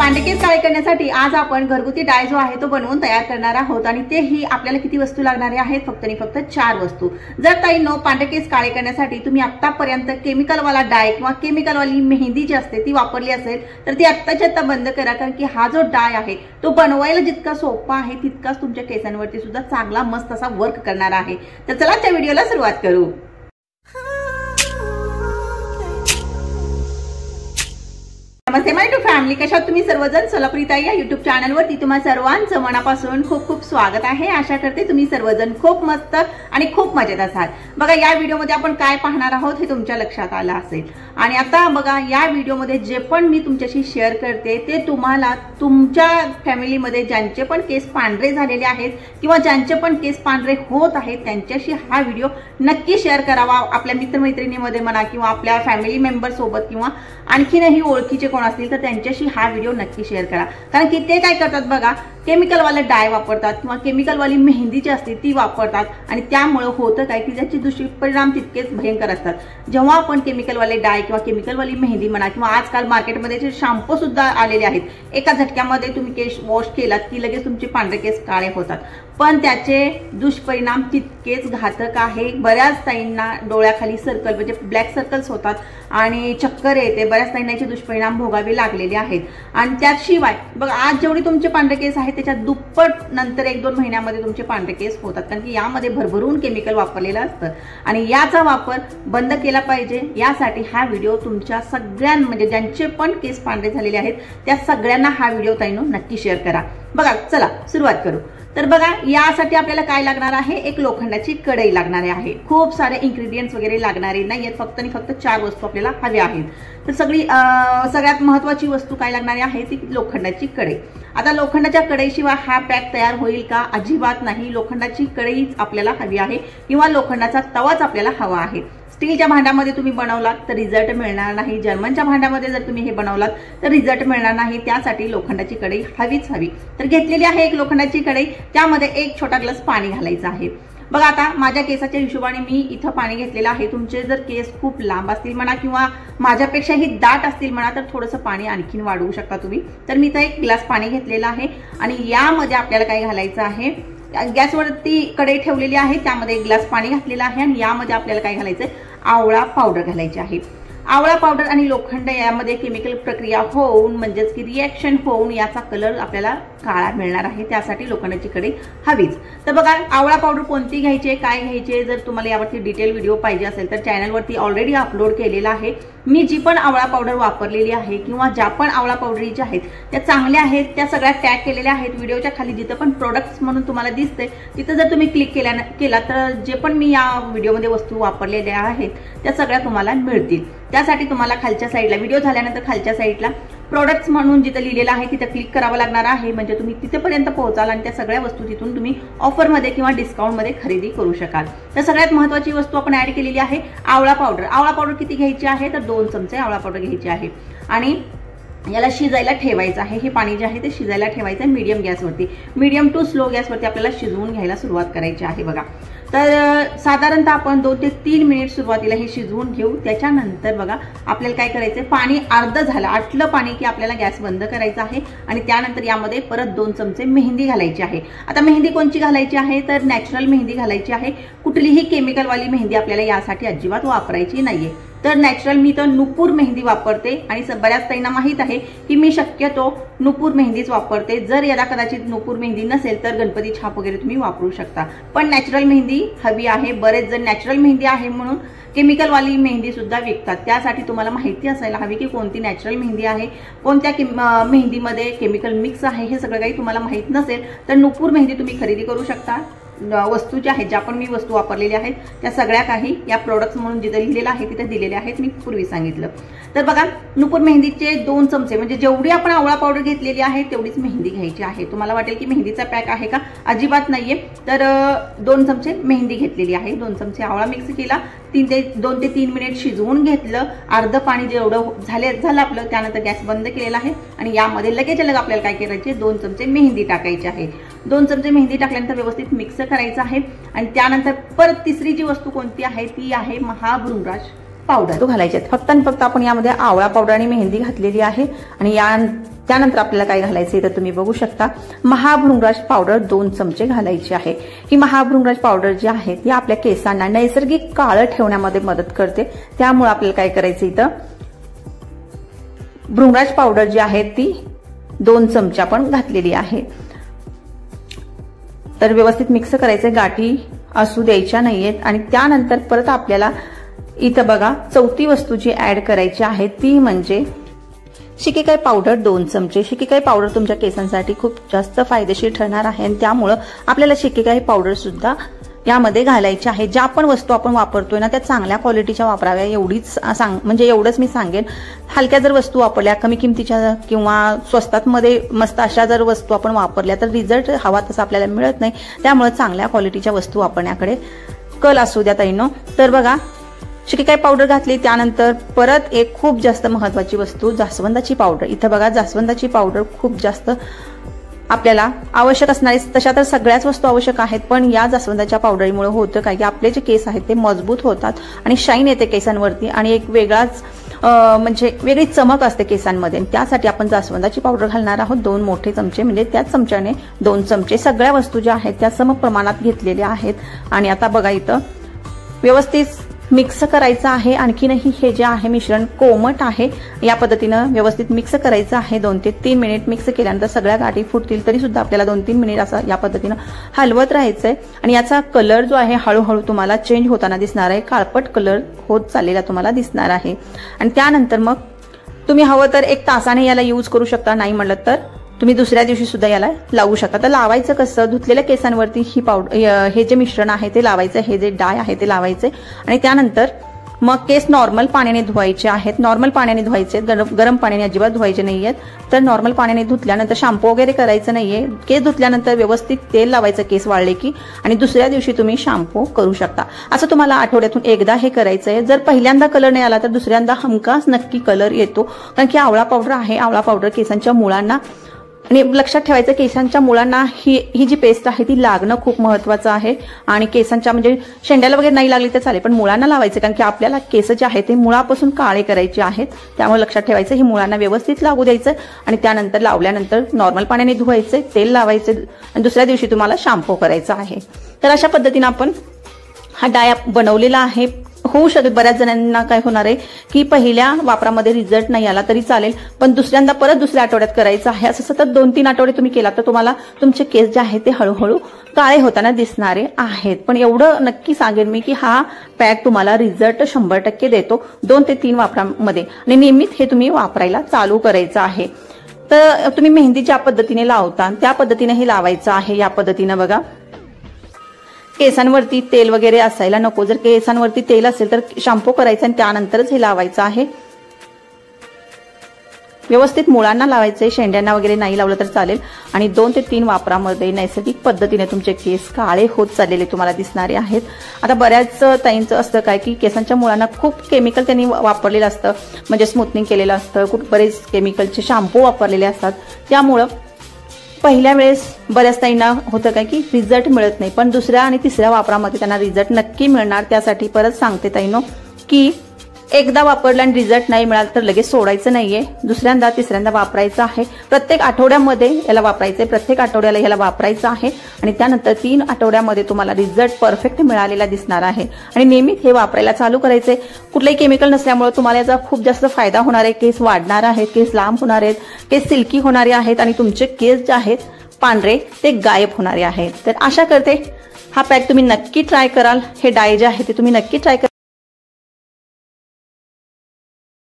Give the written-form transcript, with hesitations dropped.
पांढरे काळे करण्यासाठी आज आपण घरगुती डाय जो आहे तो बनवून तयार करणार आहोत आणि तेही आपल्याला किती वस्तू लागणार आहेत फक्त आणि फक्त 4 वस्तू। जर ताईंनो पांढरे काळे करण्यासाठी तुम्ही आतापर्यंत केमिकल वाला डाय किंवा केमिकल वाली मेहंदी जी असते ती वापरली असेल तर ती आत्ताच्या आत्ता बंद करा, कारण की हा जो डाय आहे तो बनवायला जितका सोपा आहे तितकाच तुमच्या केसांवरती सुद्धा चांगला मस्त असा वर्क करणार आहे। तर चला त्या व्हिडिओला सुरुवात करू। नमस्ते माय टू फॅमिली, कशा तुम्ही सर्वजण? सोलापुरी ताई या युट्यूब चॅनलवरती तुम्हा सर्वांचं मनापासून खूप खूप स्वागत आहे। आशा करते तुम्ही सर्वजण खूप मस्त आणि खूप मजेत असाल। बघा या व्हिडिओमध्ये आपण काय पाहणार आहोत हे तुमच्या लक्षात आलं असेल आणि आता बघा या व्हिडिओमध्ये जे पण मी तुमच्याशी शेअर करते ते तुम्हाला तुमच्या फॅमिलीमध्ये ज्यांचे पण केस पांढरे झालेले आहेत किंवा ज्यांचे पण केस पांढरे होत आहेत त्यांच्याशी हा व्हिडिओ नक्की शेअर करावा। आपल्या मित्रमैत्रिणीमध्ये म्हणा किंवा आपल्या फॅमिली मेंबर सोबत किंवा आणखीनही ओळखीचे कोण असतील तर त्यांच्याशी हा व्हिडिओ नक्की शेअर करा, कारण की ते काय करतात बघा केमिकल वाले डाय वापरतात किंवा केमिकल वाली मेहंदी जी असते ती वापरतात आणि त्यामुळे होतं काय की त्याचे दुष्परिणाम तितकेच भयंकर असतात। जेव्हा आपण केमिकल वाले डाय किंवा केमिकल वाली मेहंदी म्हणा किंवा आजकाल मार्केटमध्ये जे शॅम्पू सुद्धा आलेले आहेत, एका झटक्यामध्ये तुम्ही केस वॉश केलात की लगेच तुमचे पांढरे केस काळे होतात, पण त्याचे दुष्परिणाम तितकेच घातक आहे। बऱ्याच ताईंना डोळ्याखाली सर्कल म्हणजे ब्लॅक सर्कल्स होतात आणि चक्कर येते, बऱ्याच ताईंना याचे दुष्परिणाम भोगावे लागलेले आहेत। आणि त्याशिवाय बघा आज जेवढे तुमचे पांढरे केस आहेत त्याच्या दुप्पट नंतर 1-2 महिन्यामध्ये तुमचे पांढरे केस होतात, कारण की यामध्ये भरभरून केमिकल वापरलेलं असतं आणि याचा वापर बंद केला पाहिजे। यासाठी हा व्हिडिओ तुमच्या सगळ्यांना म्हणजे ज्यांचे पण केस पांढरे झालेले आहेत त्या सगळ्यांना हा व्हिडिओ ताईंनो नक्की शेअर करा। बघा चला सुरुवात करू। तर बघा यासाठी आपल्याला काय लागणार आहे, एक लोखंडाची कढई लागणार आहे। खूप सारे इन्ग्रेडियंट्स वगैरे लागणारे नाहीयेत, फक्त आणि फक्त 4 वस्तू आपल्याला हव्या आहेत। तर सगळ्यात महत्त्वाची वस्तू काय लागणार आहे ती लोखंडाची कढई। आता लोखंडाच्या कढईशिवाय हा पॅक तयार होईल का? अजिबात नाही। लोखंडाची कढईच आपल्याला हवी आहे किंवा लोखंडाचा तवाच आपल्याला हवा आहे। स्टीलच्या भांड्यामध्ये तुम्ही बनवलात तर रिझल्ट मिळणार नाही, जर्मनच्या भांड्यामध्ये जर तुम्ही हे बनवलात तर रिझल्ट मिळणार नाही। त्यासाठी लोखंडाची कढई हवीच हवी। तर घेतलेली आहे एक लोखंडाची कढई, त्यामध्ये 1 छोटा ग्लास पाणी घालायचं आहे। बघा आता माझ्या केसाच्या हिशोबाने मी इथं पाणी घेतलेलं आहे। तुमचे जर केस खूप लांब असतील म्हणा किंवा माझ्यापेक्षाही दाट असतील म्हणा तर थोडंसं पाणी आणखीन वाढवू शकता तुम्ही। तर मी इथं 1 ग्लास पाणी घेतलेलं आहे आणि यामध्ये आपल्याला काय घालायचं आहे, गॅसवरती कढई ठेवलेली आहे त्यामध्ये 1 ग्लास पाणी घातलेलं आहे आणि यामध्ये आपल्याला काय घालायचंय, आवळा पावडर घालायची आहे। आवळा पावडर आणि लोखंड यामध्ये केमिकल प्रक्रिया होऊन म्हणजेच की रिएक्शन होऊन याचा कलर आपल्याला काळा मिळणार आहे, त्यासाठी लोखंडाची कढई हवीच। तर बघा आवळा पावडर कोणती घ्यायची काय घ्यायची, जर तुम्हाला यावरती डिटेल व्हिडिओ पाहिजे असेल तर चॅनलवरती ऑलरेडी अपलोड केलेला आहे। मी जी पण आवळा पावडर वापरलेली आहे किंवा ज्या पण आवळा पावडरीच्या आहेत त्या चांगल्या आहेत, त्या सगळ्या टॅग केलेल्या आहेत। व्हिडिओच्या खाली जिथं पण प्रोडक्ट्स म्हणून तुम्हाला दिसते तिथं जर तुम्ही क्लिक केला तर जे पण मी या व्हिडिओमध्ये वस्तू वापरलेल्या आहेत त्या सगळ्या तुम्हाला मिळतील। त्यासाठी तुम्हाला खालच्या साईडला व्हिडिओ झाल्यानंतर खालच्या साईडला प्रोडक्ट्स म्हणून जिथं लिहिलेलं आहे तिथं क्लिक करावं लागणार आहे, म्हणजे तुम्ही तिथेपर्यंत पोहोचाल आणि त्या सगळ्या वस्तू तिथून तुम्ही ऑफरमध्ये किंवा डिस्काउंटमध्ये खरेदी करू शकाल। तर सगळ्यात महत्त्वाची वस्तू आपण ऍड केलेली आहे आवळा पावडर। आवळा पावडर किती घ्यायची आहे तर 2 चमचे आवळा पावडर घ्यायची आहे आणि याला शिजायला ठेवायचं आहे। हे पाणी जे आहे ते शिजायला ठेवायचं आहे मीडियम गॅसवरती, मीडियम टू स्लो गॅसवरती आपल्याला शिजवून घ्यायला सुरुवात करायची आहे। बघा तर साधारणतः आपण 2 ते 3 मिनिट सुरुवातीला हे शिजवून घेऊ। त्याच्यानंतर बघा आपल्याला काय करायचं, पाणी अर्ध झालं आटलं पाणी की आपल्याला गॅस बंद करायचा आहे आणि त्यानंतर यामध्ये परत 2 चमचे मेहंदी घालायची आहे। आता मेहंदी कोणची घालायची आहे तर नॅचरल मेहंदी घालायची आहे, कुठलीही केमिकलवाली मेहंदी आपल्याला यासाठी अजिबात वापरायची नाहीये। तर नॅचरल मी तर नुपूर मेहंदी वापरते आणि बऱ्याच ताईंना माहित आहे की मी शक्यतो नुपूर मेहंदीच वापरते। जर याला कदाचित नुपूर मेहंदी नसेल तर गणपती छाप वगैरे तुम्ही वापरू शकता, पण नॅचरल मेहंदी हवी आहे। बरेच जण नॅचरल मेहंदी आहे म्हणून केमिकल वाली मेहंदी सुद्धा विकतात, त्यासाठी तुम्हाला माहिती असायला हवी की कोणती नॅचरल मेहंदी आहे, कोणत्या मेहंदीमध्ये केमिकल मिक्स आहे, हे सगळं काही तुम्हाला माहित नसेल तर नुपूर मेहंदी तुम्ही खरेदी करू शकता। वस्तू ज्या आहेत ज्या पण मी वस्तू वापरलेल्या आहेत त्या सगळ्या काही या प्रोडक्ट्स म्हणून जिथे लिहिलेलं आहे तिथे दिलेले आहेत, मी पूर्वी सांगितलं। तर बघा नुपूर मेहंदीचे 2 चमचे म्हणजे जेवढी आपण आवळा पावडर घेतलेली आहे तेवढीच मेहंदी घ्यायची आहे। तुम्हाला वाटेल की मेहंदीचा पॅक आहे का, अजिबात नाहीये। तर 2 चमचे मेहंदी घेतलेली आहे, 2 चमचे आवळा मिक्स केला, 2 ते 3 मिनिट शिजवून घेतलं। अर्ध पाणी जेवढं झालं आपलं त्यानंतर गॅस बंद केलेला आहे आणि यामध्ये लगेच आपल्याला काय करायचे, 2 चमचे मेहंदी टाकायची आहे। 2 चमचे मेहंदी टाकल्यानंतर व्यवस्थित मिक्स करायचं आहे आणि त्यानंतर परत तिसरी जी वस्तू कोणती आहे ती आहे महाभृंगराज पावडर घालायचे। फक्त आणि फक्त आपण यामध्ये आवळा पावडर आणि मेहंदी घातलेली आहे आणि त्यानंतर आपल्याला काय घालायचं तर तुम्ही बघू शकता, महाभृंगराज पावडर 2 चमचे घालायची आहे। ही महाभृंगराज पावडर जी आहे ती आपल्या केसांना नैसर्गिक काळं ठेवण्यामध्ये मदत करते। त्यामुळे आपल्याला काय करायचं इथं भृंगराज पावडर जी आहे ती 2 चमचे आपण घातलेली आहे। तर व्यवस्थित मिक्स करायचे, गाठी असू द्यायच्या नाहीयेत। आणि त्यानंतर परत आपल्याला इथं बघा चौथी वस्तू जी ऍड करायची आहे ती म्हणजे शिकेकाई पावडर 2 चमचे। शिकेकाई पावडर तुमच्या केसांसाठी खूप जास्त फायदेशीर ठरणार आहे आणि त्यामुळे आपल्याला शिकेकाई पावडर सुद्धा यामध्ये घालायची आहे। ज्या पण वस्तू आपण वापरतोय ना त्या चांगल्या क्वालिटीच्या वापराव्या, एवढंच मी सांगेन। हलक्या जर वस्तू वापरल्या, कमी किमतीच्या किंवा स्वस्तात मध्ये मस्त अशा जर वस्तू आपण वापरल्या तर रिझल्ट हवा तसा आपल्याला मिळत नाही। त्यामुळे चांगल्या क्वालिटीच्या वस्तू वापरण्याकडे कल असू द्या ताईनो। तर बघा शिकेकाई पावडर घातली, त्यानंतर परत एक खूप जास्त महत्वाची वस्तू जास्वंदाची पावडर। इथं बघा जास्वंदाची पावडर खूप जास्त आपल्याला आवश्यक असणारी, तशा तर सगळ्याच वस्तू आवश्यक आहेत, पण या जास्वंदाच्या पावडरीमुळे होतं काय की आपले जे केस आहेत ते मजबूत होतात आणि शाईन येते केसांवरती आणि एक वेगळाच वेगळी चमक असते केसांमध्ये। त्यासाठी आपण जास्वंदाची पावडर घालणार आहोत 2 मोठे चमचे, म्हणजे त्याच चमच्याने 2 चमचे। सगळ्या वस्तू ज्या आहेत त्या सम प्रमाणात घेतलेल्या आहेत। आणि आता बघा इथं व्यवस्थित मिक्स करायचं आहे। आणखीनही हे जे आहे मिश्रण कोमट आहे, या पद्धतीनं व्यवस्थित मिक्स करायचं आहे। 2 ते 3 मिनिट मिक्स केल्यानंतर सगळ्या गाठी फुटतील, तरी सुद्धा आपल्याला 2-3 मिनिट असं या पद्धतीनं हलवत राहायचंय। आणि याचा कलर जो आहे हळूहळू तुम्हाला चेंज होताना दिसणार आहे, काळपट कलर होत चाललेला तुम्हाला दिसणार आहे। आणि त्यानंतर मग तुम्ही हवं तर 1 तासाने याला यूज करू शकता, नाही म्हणलं तर तुम्ही दुसऱ्या दिवशी सुद्धा याला लावू शकता। तर लावायचं कसं, धुतलेल्या केसांवरती ही पावडर, हे जे मिश्रण आहे ते लावायचं, हे जे डाय आहे ते लावायचे। आणि त्यानंतर मग केस नॉर्मल पाण्याने धुवायचे आहेत। नॉर्मल पाण्याने धुवायचे, गरम पाण्याने अजिबात धुवायचे नाहीयेत। तर नॉर्मल पाण्याने धुतल्यानंतर शॅम्पू वगैरे करायचं नाहीये। केस धुतल्यानंतर व्यवस्थित तेल लावायचं केस वाळले की, आणि दुसऱ्या दिवशी तुम्ही शॅम्पू करू शकता। असं तुम्हाला आठवड्यातून एकदा हे करायचंय। जर पहिल्यांदा कलर नाही आला तर दुसऱ्यांदा हमखास नक्की कलर येतो, कारण की आवळा पावडर आहे। आवळा पावडर केसांच्या मुळांना, आणि लक्षात ठेवायचं केसांच्या मुळांना ही जी पेस्ट आहे ती लागणं खूप महत्वाचं आहे। आणि केसांच्या शेंड्याला वगैरे नाही लागली तर चालेल, पण मुळांना लावायचं, कारण की आपल्याला केस जे आहे ते मुळापासून काळे करायचे आहेत। त्यामुळे लक्षात ठेवायचं ही मुळांना व्यवस्थित लागू द्यायचं आणि त्यानंतर लावल्यानंतर नॉर्मल पाण्याने धुवायचं, तेल लावायचं आणि दुसऱ्या दिवशी तुम्हाला शॅम्पू करायचा आहे। तर अशा पद्धतीने आपण हा डाय बनवलेला आहे। होऊ शकते बऱ्याच जणांना काय होणार आहे की पहिल्या वापरामध्ये रिझल्ट नाही आला तरी चालेल, पण दुसऱ्यांदा परत दुसऱ्या आठवड्यात करायचं आहे। असं सतत 2-3 आठवडे तुम्ही केला तर तुम्हाला तुमचे केस जे आहेत ते हळूहळू काळे होताना दिसणारे आहेत। पण एवढं नक्की सांगेन मी की हा पॅक तुम्हाला रिझल्ट 100% देतो 2 ते 3 वापरामध्ये, आणि नियमित हे तुम्ही वापरायला चालू करायचं आहे। तर तुम्ही मेहंदी ज्या पद्धतीने लावता त्या पद्धतीने हे लावायचं आहे। या पद्धतीनं बघा, केसांवरती तेल वगैरे असायला नको। जर केसांवरती तेल असेल तर शॅम्पू करायचा आणि त्यानंतरच हे लावायचं आहे। व्यवस्थित मुळांना लावायचंय, शेंड्यांना वगैरे नाही लावलं तर चालेल। आणि 2 ते 3 वापरामध्ये नैसर्गिक पद्धतीने तुमचे केस काळे होत चाललेले तुम्हाला दिसणारे आहेत। आता बऱ्याच ताईंचं असतं काय की केसांच्या मुळांना खूप केमिकल त्यांनी वापरलेलं असतं, म्हणजे स्मूथनिंग केलेलं असतं, खूप बरेच केमिकलचे शॅम्पू वापरलेले असतात। त्यामुळं पहिल्या वेळेस बऱ्याच ताईंना होतं काय की रिझल्ट मिळत नाही, पण दुसऱ्या आणि तिसऱ्या वापरामध्ये त्यांना रिझल्ट नक्की मिळणार। त्यासाठी परत सांगते ताईंनो की एकदा वापरला आणि रिझल्ट नाही मिळाला तर लगेच सोडायचं नाहीये, दुसऱ्यांदा तिसऱ्यांदा वापरायचं आहे। प्रत्येक आठवड्यामध्ये याला वापरायचंय, प्रत्येक आठवड्याला याला वापरायचं आहे आणि त्यानंतर 3 आठवड्यामध्ये तुम्हाला रिझल्ट परफेक्ट मिळालेला दिसणार आहे। आणि नेहमीच हे वापरायला चालू करायचंय। कुठलंही केमिकल नसल्यामुळे तुम्हाला याचा खूप जास्त फायदा होणार आहे। केस वाढणार आहेत, केस लांब होणार आहेत, केस सिल्की होणारे आहेत आणि तुमचे केस जे आहेत पांढरे ते गायब होणारे आहेत। तर आशा करते हा पॅक तुम्ही नक्की ट्राय कराल, हे डाय जे आहे ते तुम्ही नक्की ट्राय कराल।